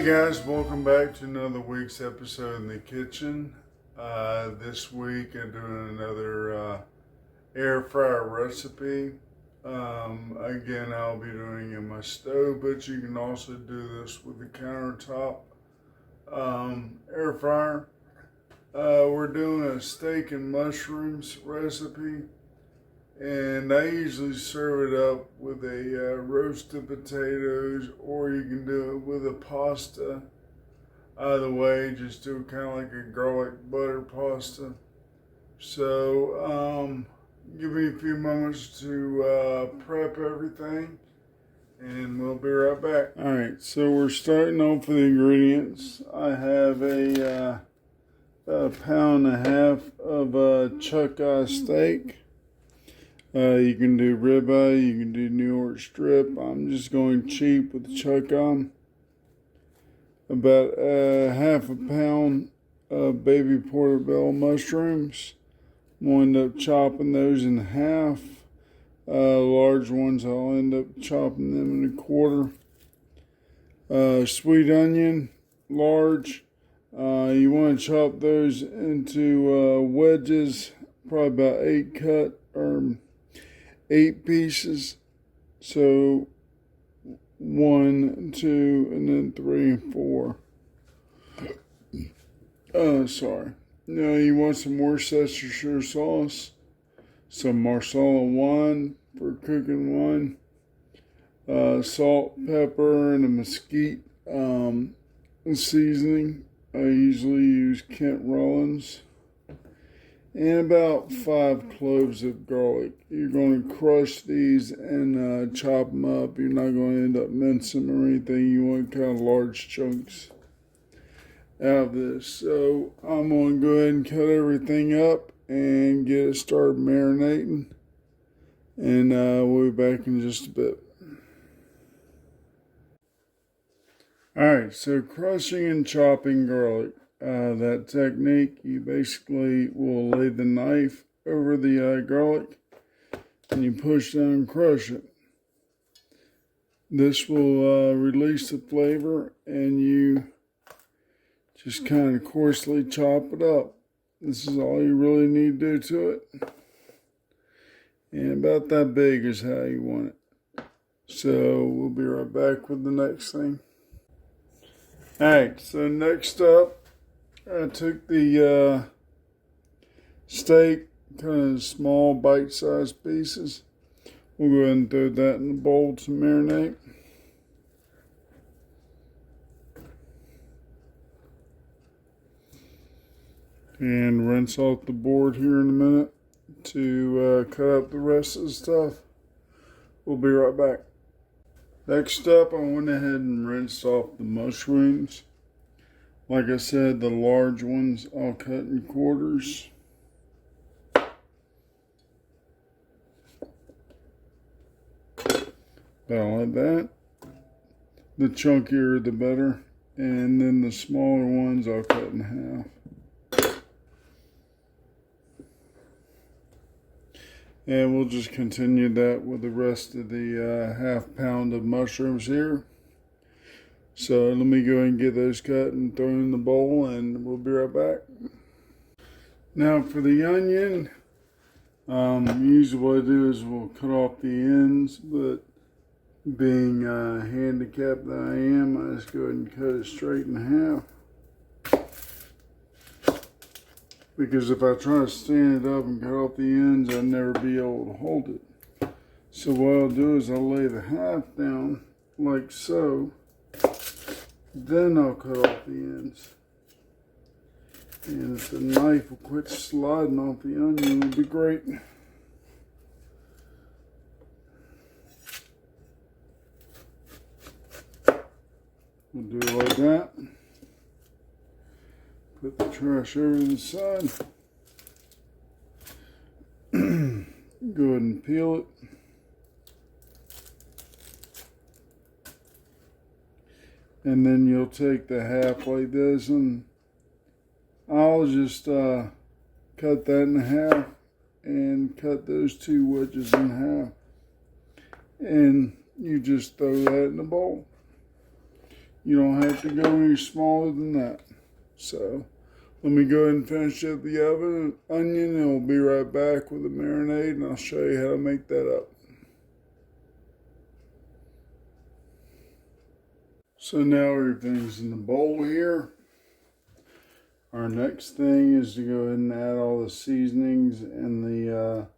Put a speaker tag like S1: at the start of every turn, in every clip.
S1: Hey guys, welcome back to another week's episode in the kitchen. This week I'm doing another air fryer recipe. Again, I'll be doing it in my stove, but you can also do this with the countertop air fryer. We're doing a steak and mushrooms recipe, and I usually serve it up with a roasted potatoes, or you can do it with a pasta. Either way, just do kind of like a garlic butter pasta. So give me a few moments to prep everything, and we'll be right back. All right, so we're starting off with the ingredients. I have a pound and a half of chuck eye steak. You can do ribeye, you can do New York strip. I'm just going cheap with chuck eye. About half a pound of baby portobello mushrooms. We'll end up chopping those in half. Large ones, I'll end up chopping them in a quarter. Sweet onion, large. You want to chop those into wedges, probably about 8 pieces. So 1, 2, and then 3 and 4. Sorry. Now you want some Worcestershire sauce, some Marsala wine for cooking wine, salt, pepper, and a mesquite seasoning. I usually use Kent Rollins. And about 5 cloves of garlic. You're going to crush these and chop them up. You're not going to end up mincing them or anything. You want kind of large chunks out of this. So I'm going to go ahead and cut everything up and get it started marinating. And we'll be back in just a bit. Alright, so crushing and chopping garlic. That technique, you basically will lay the knife over the garlic and you push down and crush it. This will release the flavor, and you just kind of coarsely chop it up. This is all you really need to do to it. And about that big is how you want it. So we'll be right back with the next thing. Alright, so next up, I took the steak, kind of small bite-sized pieces. We'll go ahead and throw that in the bowl to marinate. And rinse off the board here in a minute to cut up the rest of the stuff. We'll be right back. Next up, I went ahead and rinsed off the mushrooms. Like I said, the large ones I'll cut in quarters. About like that. The chunkier the better. And then the smaller ones I'll cut in half. And we'll just continue that with the rest of the half pound of mushrooms here. So let me go and get those cut and throw in the bowl, and we'll be right back. Now for the onion, usually what I do is we'll cut off the ends, but being handicapped that I am, I just go ahead and cut it straight in half. Because if I try to stand it up and cut off the ends, I'll never be able to hold it. So what I'll do is I'll lay the half down like so. Then I'll cut off the ends. And if the knife will quit sliding off the onion, it'll be great. We'll do it like that. Put the trash over to the side. Go ahead and peel it. And then you'll take the half like this, and I'll just cut that in half and cut those 2 wedges in half. And you just throw that in the bowl. You don't have to go any smaller than that. So let me go ahead and finish up the onion, and we'll be right back with the marinade, and I'll show you how to make that up. So now everything's in the bowl here. Our next thing is to go ahead and add all the seasonings and the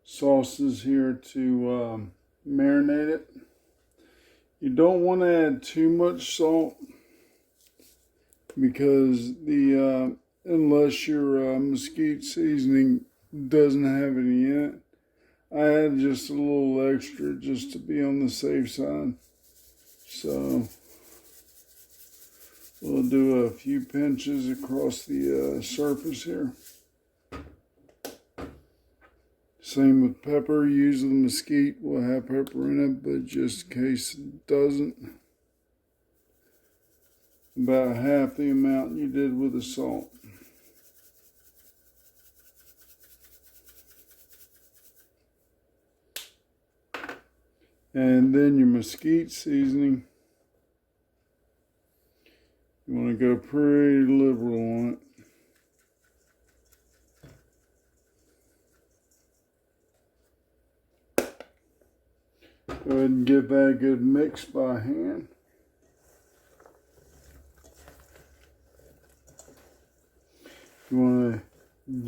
S1: sauces here to marinate it. You don't want to add too much salt because unless your mesquite seasoning doesn't have any in it, I add just a little extra just to be on the safe side. So we'll do a few pinches across the surface here. Same with pepper. Usually the mesquite will have pepper in it, but just in case it doesn't, about half the amount you did with the salt. And then your mesquite seasoning, you want to go pretty liberal on it. Go ahead and give that a good mix by hand. You want to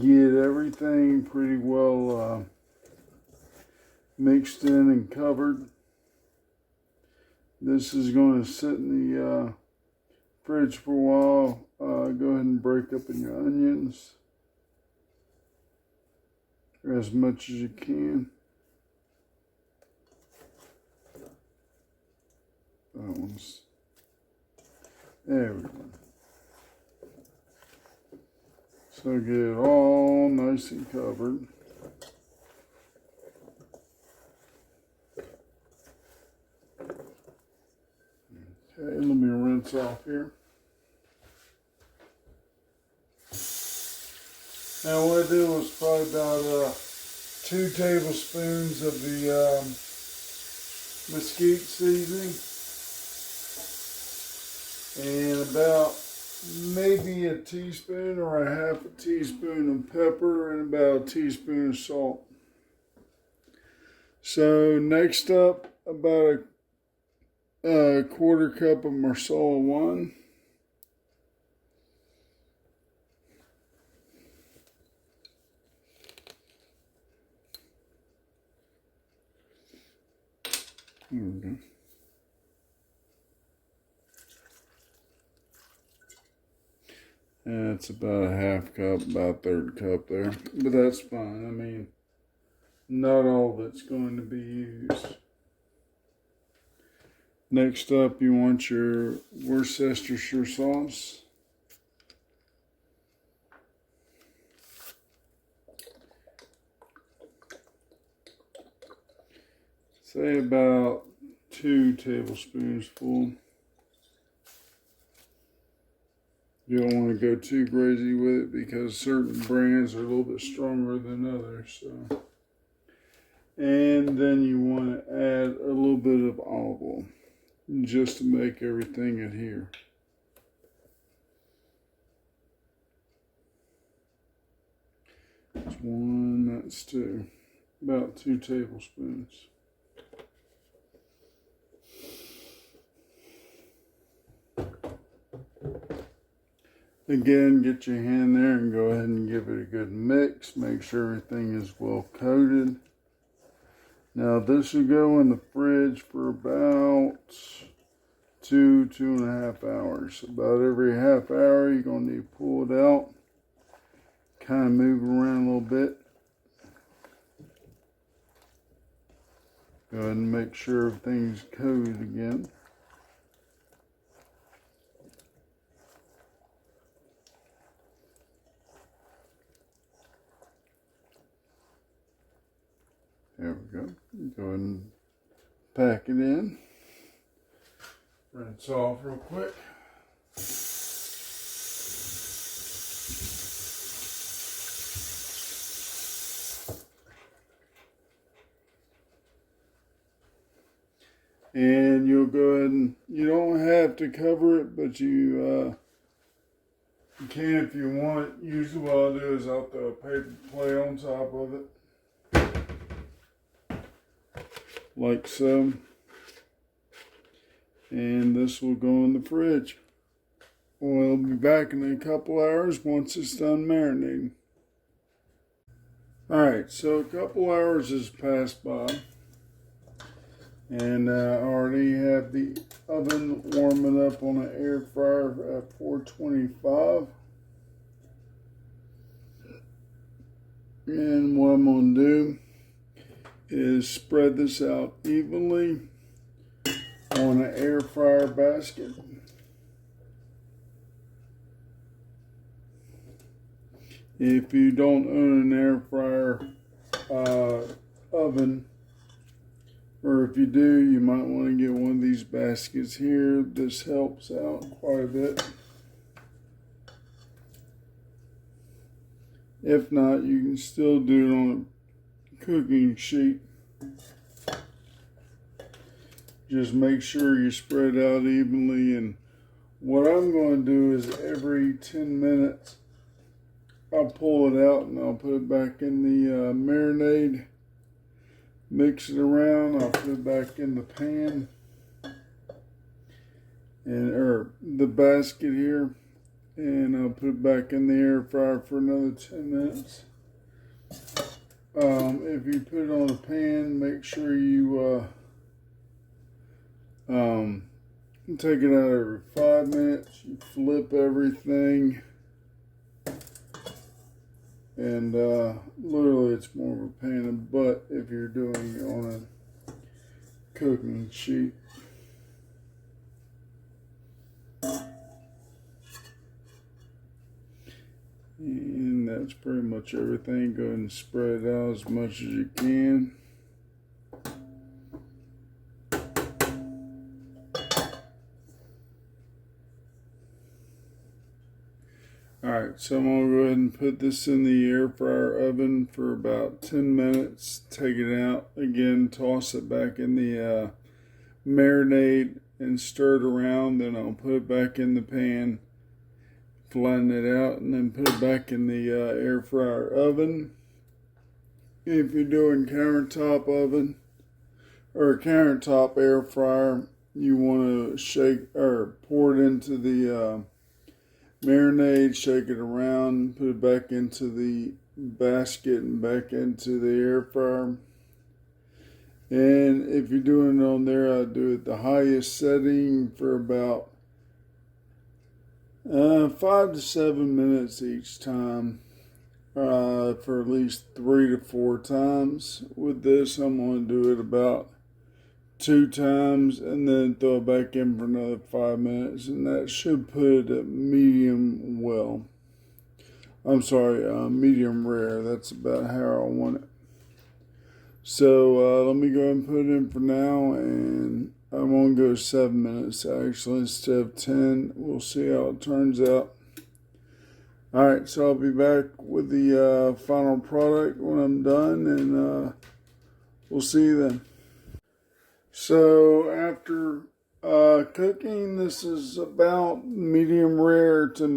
S1: get everything pretty well mixed in and covered. This is going to sit in the fridge for a while. Go ahead and break up in your onions as much as you can. There we go. So get it all nice and covered. Okay, let me rinse off here. Now what I did was probably about 2 tablespoons of the mesquite seasoning, and about maybe a teaspoon or a half a teaspoon of pepper and about a teaspoon of salt. So next up, about a quarter cup of Marsala wine. There we go. And it's about a half cup, about a third cup there. But that's fine. I mean, not all of it's going to be used. Next up, you want your Worcestershire sauce. Say about 2 tablespoons full. You don't want to go too crazy with it because certain brands are a little bit stronger than others. So. And then you want to add a little bit of olive oil just to make everything adhere. That's 1, that's 2. About 2 tablespoons. Again, get your hand there and go ahead and give it a good mix. Make sure everything is well coated. Now this should go in the fridge for about 2.5 hours. About every half hour you're going to need to pull it out. Kind of move around a little bit. Go ahead and make sure everything's coated again. There we go. Go ahead and pack it in. Rinse off real quick. And you'll go ahead and, you don't have to cover it, but you can if you want. Usually what I'll do is I'll throw a paper plate on top of it, like so. And this will go in the fridge. We'll be back in a couple hours once it's done marinating. Alright, so a couple hours has passed by. And I already have the oven warming up on an air fryer at 425. And what I'm going to do is spread this out evenly on an air fryer basket. If you don't own an air fryer oven, or if you do, you might want to get one of these baskets here. This helps out quite a bit. If not, you can still do it on a cooking sheet. Just make sure you spread out evenly. And what I'm going to do is every 10 minutes, I'll pull it out and I'll put it back in the marinade. Mix it around. I'll put it back in the pan or the basket here, and I'll put it back in the air fryer for another 10 minutes. If you put it on a pan, make sure you take it out every 5 minutes. You flip everything. And literally it's more of a pain in the butt if you're doing it on a cooking sheet. And that's pretty much everything. Go ahead and spread it out as much as you can. Alright, so I'm going to go ahead and put this in the air fryer oven for about 10 minutes. Take it out again, toss it back in the marinade and stir it around. Then I'll put it back in the pan, flatten it out, and then put it back in the air fryer oven. If you're doing countertop oven or a countertop air fryer, you want to shake or pour it into the marinade, shake it around, put it back into the basket and back into the air fryer. And if you're doing it on there, I do it the highest setting for about 5 to 7 minutes each time, for at least 3 to 4 times. With this, I'm going to do it about 2 times and then throw it back in for another 5 minutes, and that should put it at medium well. I'm sorry, medium rare. That's about how I want it. So let me go ahead and put it in for now, and I'm going to go 7 minutes actually instead of 10. We'll see how it turns out. Alright, so I'll be back with the final product when I'm done, and we'll see you then. So after cooking, this is about medium rare to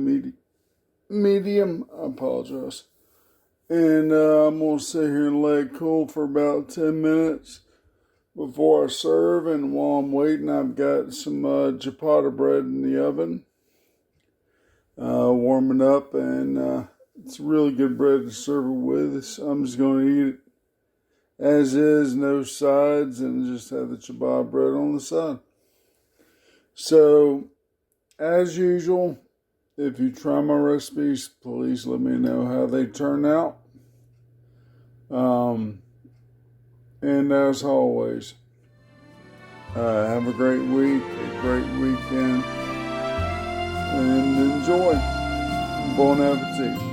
S1: medium. I apologize. And I'm going to sit here and let it cool for about 10 minutes before I serve. And while I'm waiting, I've got some ciabatta bread in the oven, warming up. And it's really good bread to serve it with. So I'm just going to eat it as is, no sides, and just have the ciabatta bread on the side. So, as usual, if you try my recipes, please let me know how they turn out. And as always, have a great week, a great weekend, and enjoy. Bon appetit.